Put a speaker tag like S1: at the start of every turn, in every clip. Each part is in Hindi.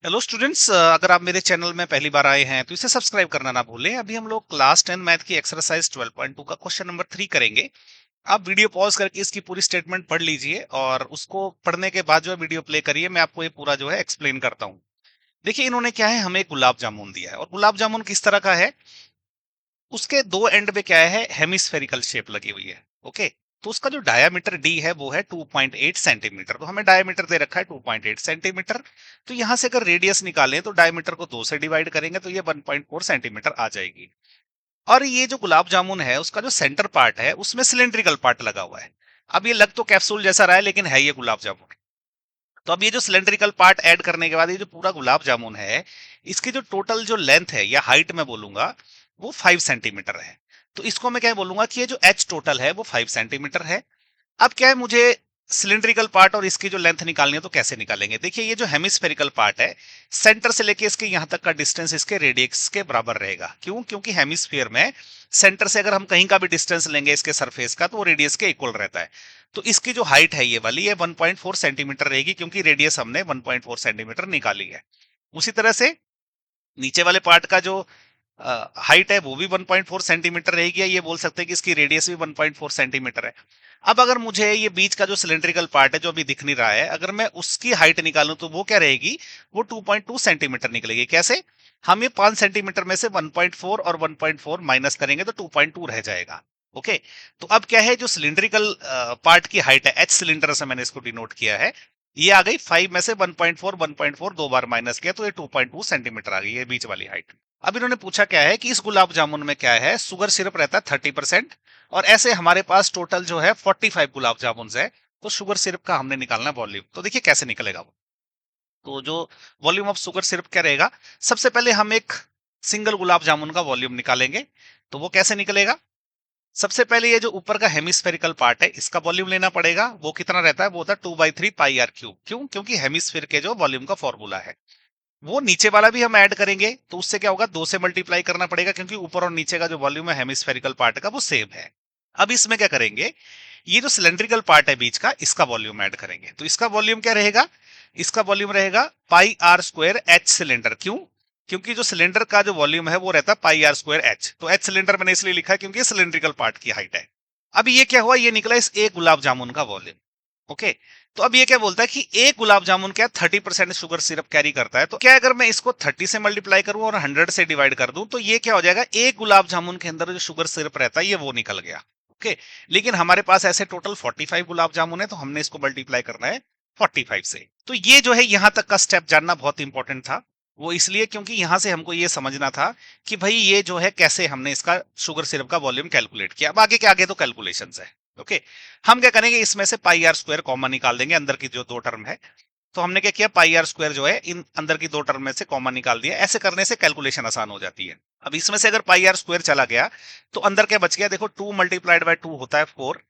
S1: हेलो स्टूडेंट्स, अगर आप मेरे चैनल में पहली बार आए हैं तो इसे सब्सक्राइब करना ना भूलें। अभी हम लोग क्लास 10 मैथ की एक्सरसाइज 12.2 का क्वेश्चन नंबर 3 करेंगे। आप वीडियो पॉज करके इसकी पूरी स्टेटमेंट पढ़ लीजिए और उसको पढ़ने के बाद जो है वीडियो प्ले करिए। मैं आपको ये पूरा जो है एक्सप्लेन करता हूँ। देखिए, इन्होंने क्या है, हमें गुलाब जामुन दिया है और गुलाब जामुन किस तरह का है, उसके दो एंड पे क्या है, हेमिस्फेरिकल शेप लगी हुई है। ओके, तो उसका जो डायामीटर डी है वो है 2.8 सेंटीमीटर। तो हमें डायामीटर दे रखा है 2.8 सेंटीमीटर। तो यहां से अगर रेडियस निकालें तो डायामीटर को 2 से डिवाइड करेंगे तो ये 1.4 सेंटीमीटर आ जाएगी। और ये जो गुलाब जामुन है उसका जो सेंटर पार्ट है उसमें सिलेंड्रिकल पार्ट लगा हुआ है। अब ये लग तो कैप्सूल जैसा रहा है लेकिन है ये गुलाब जामुन। तो अब ये जो सिलेंड्रिकल पार्ट ऐड करने के बाद ये जो पूरा गुलाब जामुन है, इसकी जो टोटल जो लेंथ है या हाइट में बोलूंगा, वो 5 सेंटीमीटर है। तो इसको मैं क्या बोलूंगा कि ये जो एच टोटल है वो 5 सेंटीमीटर है। अब क्या है, मुझे सिलेंड्रिकल पार्ट और इसकी जो लेंथ निकालनी है तो कैसे निकालेंगे। देखिए, ये जो हेमिस्फेरिकल पार्ट है, सेंटर से लेके इसके यहां तक का डिस्टेंस इसके रेडियस के बराबर रहेगा। क्यों? क्योंकि हेमिस्फीयर में सेंटर से अगर हम कहीं का भी डिस्टेंस लेंगे इसके सरफेस का तो वो रेडियस के इक्वल रहता है। तो इसकी जो हाइट है ये वाली, ये 1.4 सेंटीमीटर रहेगी क्योंकि रेडियस हमने 1.4 सेंटीमीटर निकाली है। उसी तरह से नीचे वाले पार्ट का जो हाइट है वो भी 1.4 सेंटीमीटर रहेगी, या ये बोल सकते हैं कि इसकी रेडियस भी 1.4 सेंटीमीटर है। अब अगर मुझे ये बीच का जो सिलेंड्रिकल पार्ट है जो अभी दिख नहीं रहा है, अगर मैं उसकी हाइट निकालूं तो वो क्या रहेगी, वो 2.2 सेंटीमीटर निकलेगी। कैसे? हम ये 5 सेंटीमीटर में से 1.4 और 1.4 माइनस करेंगे तो 2.2 रह जाएगा। ओके, तो अब क्या है, जो सिलिंड्रिकल पार्ट की हाइट है, एच सिलेंडर से मैंने इसको डिनोट किया है, ये आ गई 5 में से 1.4 1.4 दो बार माइनस किया तो ये 2.2 सेंटीमीटर आ गई, ये बीच वाली हाइट। अब इन्होंने पूछा क्या है कि इस गुलाब जामुन में क्या है, शुगर सिरप रहता है 30%, और ऐसे हमारे पास टोटल जो है 45 गुलाब जामुन है। तो शुगर सिरप का हमने निकालना वॉल्यूम। तो देखिए कैसे निकलेगा वो। तो जो वॉल्यूम ऑफ शुगर सिरप क्या रहेगा, सबसे पहले हम एक सिंगल गुलाब जामुन का वॉल्यूम निकालेंगे। तो वो कैसे निकलेगा, सबसे पहले ये जो ऊपर का हेमिस्फेरिकल पार्ट है इसका वॉल्यूम लेना पड़ेगा। वो कितना रहता है, वो होता है 2/3 पाई आर क्यूब। क्यों? क्योंकि हेमिस्फीयर के जो वॉल्यूम का फॉर्मूला है। वो नीचे वाला भी हम ऐड करेंगे तो उससे क्या होगा, 2 से मल्टीप्लाई करना पड़ेगा क्योंकि ऊपर और नीचे का जो वॉल्यूम है हेमिस्फेरिकल पार्ट का वो सेम है। अब इसमें क्या करेंगे, ये जो सिलेंड्रिकल पार्ट है बीच का, इसका वॉल्यूम ऐड करेंगे। तो इसका वॉल्यूम क्या रहेगा, इसका वॉल्यूम रहेगा पाई आर स्क्वायर एच सिलेंडर। क्यों? क्योंकि जो सिलेंडर का जो वॉल्यूम है वो रहता है पाई आर स्क्वायर एच। तो एच सिलेंडर मैंने इसलिए लिखा है क्योंकि ये सिलेंड्रिकल पार्ट की हाइट है। अब ये क्या हुआ, ये निकला इस एक गुलाब जामुन का वॉल्यूम। ओके, तो अब ये क्या बोलता है कि एक गुलाब जामुन क्या 30% शुगर सिरप कैरी करता है। तो क्या अगर मैं इसको 30 से मल्टीप्लाई करूं और 100 से डिवाइड कर दूं तो ये क्या हो जाएगा, एक गुलाब जामुन के अंदर जो शुगर सिरप रहता है ये वो निकल गया। ओके, लेकिन हमारे पास ऐसे टोटल 45 गुलाब जामुन है तो हमने इसको मल्टीप्लाई करना है 45 से। तो ये जो है यहां तक का स्टेप जानना बहुत इंपॉर्टेंट था। वो इसलिए क्योंकि यहां से हमको ये समझना था कि भाई ये जो है कैसे हमने इसका शुगर सिरप का वॉल्यूम कैलकुलेट किया। अब आगे के आगे तो कैलकुलेशन है। ओके, हम क्या करेंगे, इसमें से पाई आर स्क्वायर कॉमन निकाल देंगे, अंदर की जो दो टर्म है। तो हमने क्या किया, पाई आर स्क्वायर जो है इन अंदर की दो टर्म में से कॉमन निकाल दिया। ऐसे करने से कैलकुलेशन आसान हो जाती है। अब इसमें से अगर पाई आर स्क्वायर चला गया तो अंदर क्या बच गया, देखो 2 मल्टीप्लाइड बाय 2 होता है 4,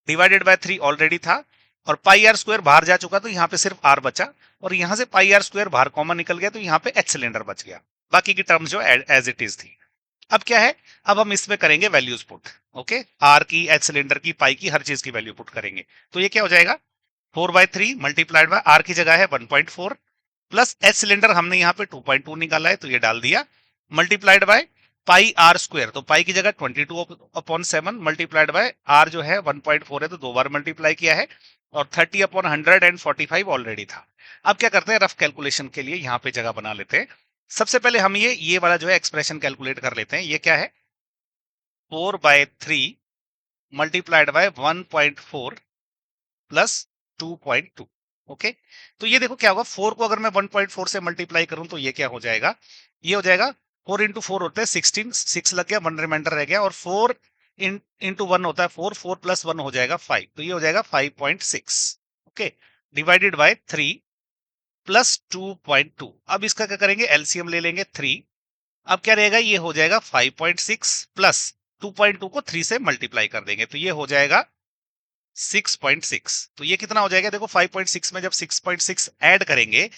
S1: डिवाइडेड बाय 3 ऑलरेडी था, और पाई आर स्क्वायर बाहर जा चुका तो यहाँ पे सिर्फ आर बचा, और यहां से पाई आर स्क्वायर बाहर कॉमन निकल गया तो यहाँ पे एच सिलेंडर बच गया। बाकी की टर्म जो एज इट इज थी। अब क्या है, अब हम इसमें करेंगे वैल्यूज पुट। ओके, आर की, एच सिलेंडर की, पाई की, हर चीज की वैल्यू पुट करेंगे। तो ये क्या हो जाएगा, 4/3 मल्टीप्लाइड बाय आर की जगह है 1.4, प्लस एच सिलेंडर हमने यहाँ पे 2.2 निकाला है तो ये डाल दिया, multiplied by pi r square. तो पाई की जगह 22/7 मल्टीप्लाइड बाय आर जो है 1.4 है तो दो बार मल्टीप्लाई किया है, और 30/100 एंड 45 ऑलरेडी था। अब क्या करते हैं, रफ कैलकुलेशन के लिए यहाँ पे जगह बना लेते हैं। सबसे पहले हम ये वाला जो है एक्सप्रेशन कैलकुलेट कर लेते हैं। ये क्या है, 4/3 मल्टीप्लाइड बाय 1.4 प्लस 2.2। ओके, तो ये देखो क्या होगा, 4 को अगर मैं 1.4 से मल्टीप्लाई करूं तो ये क्या हो जाएगा, ये हो जाएगा 4 इंटू 4 होते हैं 16, 6 लग गया, 1 रिमाइंडर रह गया, और 4 इंटू 1 होता है 4, 4 प्लस 1 हो जाएगा 5, तो ये हो जाएगा 5.6। Okay, divided by 3 plus 2.2। अब इसका क्या करेंगे, एलसीएम ले लेंगे 3। अब क्या रहेगा, ये हो जाएगा 5.6 प्लस 2.2 को 3 से मल्टीप्लाई कर देंगे तो ये हो जाएगा 6.6। तो ये कितना हो जाएगा, देखो 5.6 में जब 6.6 ऐड करेंगे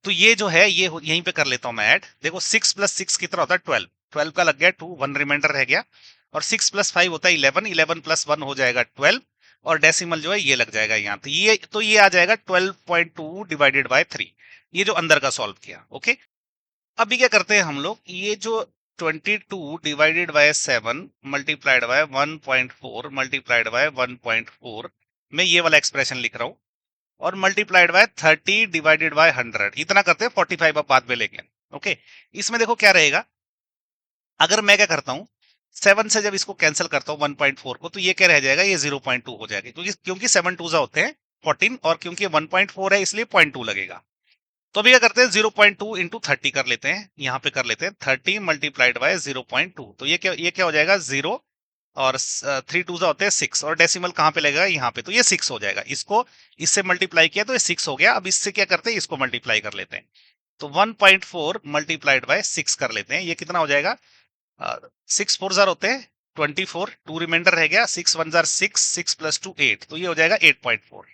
S1: तो ये जो है ये यहीं पे कर लेता हूं मैं ऐड। देखो 6 प्लस 6 कितना होता है 12, 12 का लग गया 2, 1 रिमाइंडर रह गया, और 6 प्लस 5 होता है 11, 11 प्लस 1 हो जाएगा 12, और डेसिमल जो है ये लग जाएगा यहाँ। तो ये आ जाएगा 12.2 डिवाइडेड बाय 3, ये जो अंदर का सॉल्व किया। ओके, अभी क्या करते हैं हम लोग, ये जो 22 divided by 7 multiplied by 1.4 multiplied by 1.4, मैं ये वाला एक्सप्रेशन लिख रहा हूँ, और मल्टीप्लाइड बाय 30 डिवाइडेड बाय 100, इतना करते हैं 45 अब बाद में लेंगे। ओके, इसमें देखो क्या रहेगा, अगर मैं क्या करता हूँ 7 से जब इसको कैंसिल करता हूँ 1.4 को, तो ये क्या रह जाएगा, ये 0.2 हो जाएगा, क्योंकि 7 टू होते हैं 14, और क्योंकि 1.4 है इसलिए 0.2 लगेगा। तो अभी क्या करते हैं 0.2 इंटू 30 कर लेते हैं, यहाँ पे कर लेते हैं 30 मल्टीप्लाइड बाय 0.2, तो ये क्या हो जाएगा 0, और 3 टू होते हैं 6, और डेसिमल कहाँ पे लगेगा, यहाँ पे, तो ये 6 हो जाएगा। इसको इससे मल्टीप्लाई किया तो ये 6 हो गया। अब इससे क्या करते हैं, इसको मल्टीप्लाई कर लेते हैं, तो 1.4 मल्टीप्लाइड बाय 6 कर लेते हैं, ये कितना हो जाएगा, 6 4 जार होते हैं 24, 2 रिमाइंडर रह गया, 6 1 जार 6, 6 प्लस 2 8, तो ये हो जाएगा 8.4,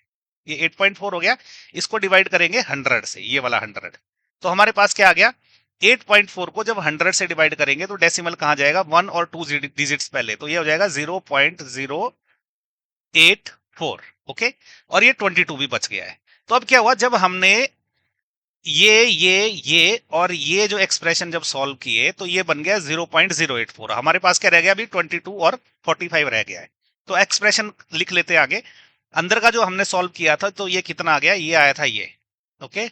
S1: ये 8.4 हो गया। इसको डिवाइड करेंगे 100 से, ये वाला 100, तो हमारे पास क्या आ गया, 8.4 को जब 100 से डिवाइड करेंगे तो डेसिमल कहाँ जाएगा, 1 और 2 डिजिट्स पहले, तो ये हो जाएगा 0.084। ओके, और ये 22 भी बच गया है। तो अब क्या हुआ, जब हमने ये और ये जो एक्सप्रेशन जब सॉल्व किए तो ये बन गया 0.084, हमारे पास क्या रह गया अभी 22 और 45 रह गया है। तो एक्सप्रेशन लिख लेते हैं आगे, अंदर का जो हमने सॉल्व किया था तो ये कितना आ गया, ये आया था ये, ओके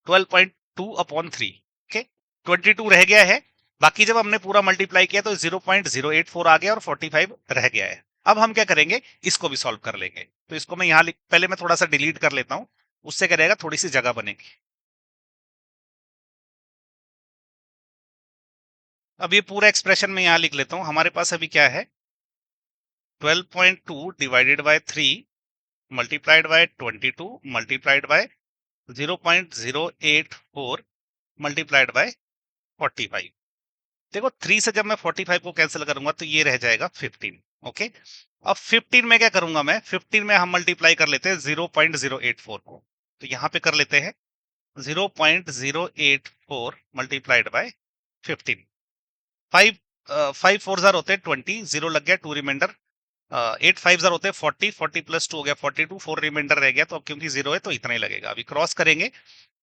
S1: 12.2/3, ओके 22 रह गया है, बाकी जब हमने पूरा मल्टीप्लाई किया तो 0.084 आ गया और 45 रह गया है। अब हम क्या करेंगे, इसको भी सॉल्व कर लेंगे, तो इसको मैं यहाँ पहले मैं थोड़ा सा डिलीट कर लेता हूँ, उससे क्या रहेगा, थोड़ी सी जगह बनेगी। अब ये पूरा एक्सप्रेशन में यहां लिख लेता हूं, हमारे पास अभी क्या है, 12.2 divided by 3 multiplied by 22 multiplied by 0.084 multiplied by 45। देखो 3 से जब मैं 45 को कैंसिल करूंगा तो ये रह जाएगा 15। ओके, अब 15 में क्या करूंगा, मैं 15 में हम मल्टीप्लाई कर लेते हैं 0.084 को, तो यहां पे कर लेते हैं 0.084 मल्टीप्लाइड बाय 15। 5 5 4 जार होते हैं 20, जीरो लग गया, 2 रिमाइंडर, 8 5 जार होते हैं 40, 40 प्लस 2 हो गया 42, 4 रिमाइंडर रह गया, तो अब क्योंकि जीरो है तो इतना ही लगेगा। अभी क्रॉस करेंगे,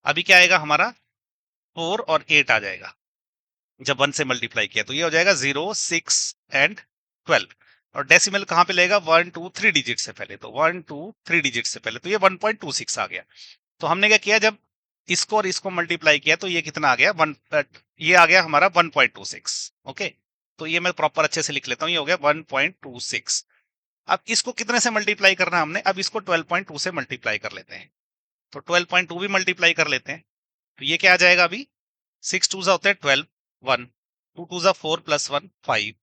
S1: अभी क्या आएगा हमारा, 4 और 8 आ जाएगा, जब 1 से मल्टीप्लाई किया तो ये हो जाएगा 0 6 एंड 12, और डेसिमल कहाँ पे लगेगा, 1 2 3 डिजिट से पहले, तो 1 2 3 डिजिट से पहले, तो ये 1.26 आ गया। तो हमने क्या किया, जब इसको और इसको मल्टीप्लाई किया तो ये कितना आ गया, ये आ गया हमारा 1.26। ओके, तो ये मैं प्रॉपर अच्छे से लिख लेता हूँ, ये हो गया 1.26। अब इसको कितने से मल्टीप्लाई करना है हमने, अब इसको 12.2 से मल्टीप्लाई कर लेते हैं, तो 12.2 भी मल्टीप्लाई कर लेते हैं, तो ये क्या आ जाएगा अभी, 6 2 होते हैं 12, 1 2 2 4 प्लस 1 5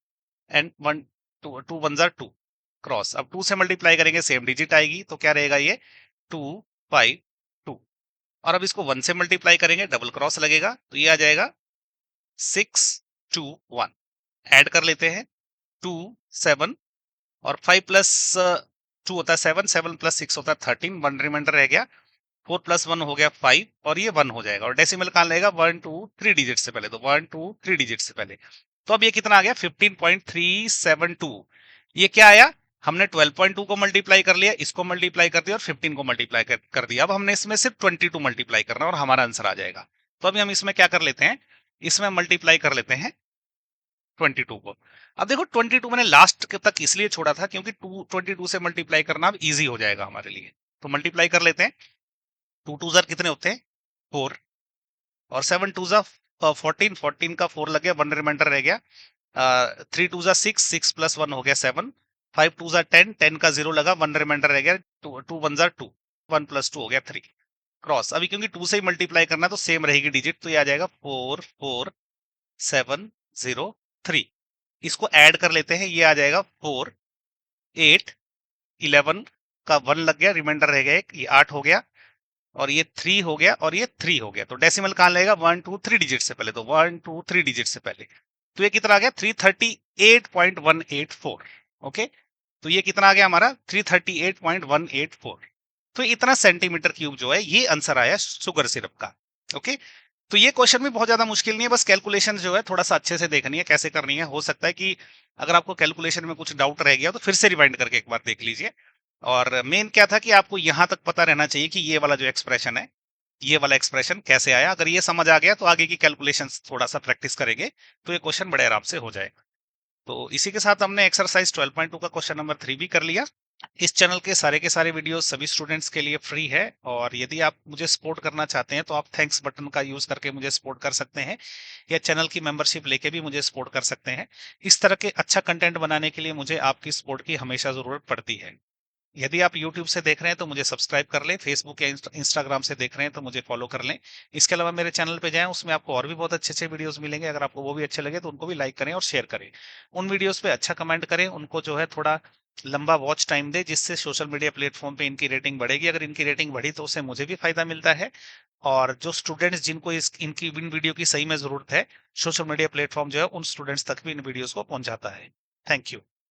S1: एंड 1 2 2 1 2, क्रॉस, अब 2 से मल्टीप्लाई करेंगे सेम डिजिट आएगी, तो क्या रहेगा ये 2 5 2, और अब इसको 1 से मल्टीप्लाई करेंगे डबल क्रॉस लगेगा, तो ये आ जाएगा 6 2 1, ऐड कर लेते हैं 2 7, और 5 प्लस 2 होता है 7, 7 प्लस 6 होता है 13, 1 रिमाइंडर रह गया, 4 प्लस 1 हो गया 5, और ये 1 हो जाएगा, और डेसिमल कहां लगेगा, 1 2 3 डिजिट से पहले, तो 1 2 3 डिजिट से पहले, तो अब ये कितना आ गया 15.372। ये क्या आया, हमने 12.2 को मल्टीप्लाई कर लिया, इसको मल्टीप्लाई कर दिया और 15 को मल्टीप्लाई कर दिया, अब हमने इसमें सिर्फ 22 मल्टीप्लाई करना और हमारा आंसर आ जाएगा। तो अभी हम इसमें क्या कर लेते हैं, इसमें मल्टीप्लाई कर लेते हैं 22 को। अब देखो 22 मैंने लास्ट तक इसलिए छोड़ा था क्योंकि 22 से मल्टीप्लाई करना अब इजी हो जाएगा हमारे लिए, तो मल्टीप्लाई कर लेते हैं, 2 2 जार कितने होते हैं 4, और 7 2 जार 14, 14 का 4 लग गया, 1 रिमाइंडर रह गया, 3 2 जार 6, 6 प्लस 1 हो गया 7, 5 2 जार 10, 10 का 0 लगा, 1 रिमाइंडर रह गया, 2 1 जार 2, 1 प्लस 2 हो गया 3, क्रॉस, अभी क्योंकि 2 से ही मल्टीप्लाई करना है तो सेम रहेगी डिजिट, तो ये आ जाएगा 4 4 7 0 3, इसको ऐड कर लेते हैं, ये आ जाएगा 4 8 11 का 1 लग गया, रिमाइंडर रह गया एक, ये 8 हो गया, और ये 3 हो गया, और ये 3 हो गया, तो डेसिमल कहां लगेगा, 1 2 3 डिजिट से पहले, तो 1 2 3 डिजिट से पहले, तो ये कितना आ गया 338.184। ओके, तो ये कितना आ गया हमारा 338.184, तो इतना सेंटीमीटर क्यूब जो है ये आंसर आया शुगर सिरप का। ओके, तो ये क्वेश्चन भी बहुत ज्यादा मुश्किल नहीं है, बस कैलकुलेशन जो है थोड़ा सा अच्छे से देखनी है कैसे करनी है, हो सकता है कि अगर आपको कैलकुलेशन में कुछ डाउट रह गया तो फिर से रिवाइंड करके एक बार देख लीजिए। और मेन क्या था कि आपको यहाँ तक पता रहना चाहिए कि ये वाला जो एक्सप्रेशन है, ये वाला एक्सप्रेशन कैसे आया। अगर ये समझ आ गया तो आगे की कैलकुलेशंस थोड़ा-सा प्रैक्टिस करेंगे, तो ये क्वेश्चन बड़े आराम से हो जाएगा। तो इसी के साथ हमने एक्सरसाइज 12.2 का क्वेश्चन नंबर 3 भी कर लिया। इस चैनल के सारे वीडियोस सभी स्टूडेंट्स के लिए फ्री है, और यदि आप मुझे सपोर्ट करना चाहते हैं तो आप थैंक्स बटन का यूज करके मुझे सपोर्ट कर सकते हैं, या चैनल की मेंबरशिप लेके भी मुझे सपोर्ट कर सकते हैं। इस तरह के अच्छा कंटेंट बनाने के लिए मुझे आपकी सपोर्ट की हमेशा जरूरत पड़ती है। यदि आप YouTube से देख रहे हैं तो मुझे सब्सक्राइब कर लें, फेसबुक या इंस्टाग्राम से देख रहे हैं तो मुझे फॉलो कर लें। इसके अलावा मेरे चैनल पे जाएं, उसमें आपको और भी बहुत अच्छे अच्छे वीडियोस मिलेंगे। अगर आपको वो भी अच्छे लगे तो उनको भी लाइक करें और शेयर करें। उन वीडियोस पे अच्छा कमेंट करें, उनको जो है थोड़ा लंबा वॉच टाइम दे, जिससे सोशल मीडिया प्लेटफॉर्म पे इनकी रेटिंग बढ़ेगी। अगर इनकी रेटिंग बढ़ी तो उससे मुझे भी फायदा मिलता है, और जो स्टूडेंट्स जिनको इनकी इन वीडियो की सही में जरूरत है, सोशल मीडिया प्लेटफॉर्म जो है उन स्टूडेंट्स तक भी इन वीडियोस को पहुंचाता है। Thank you.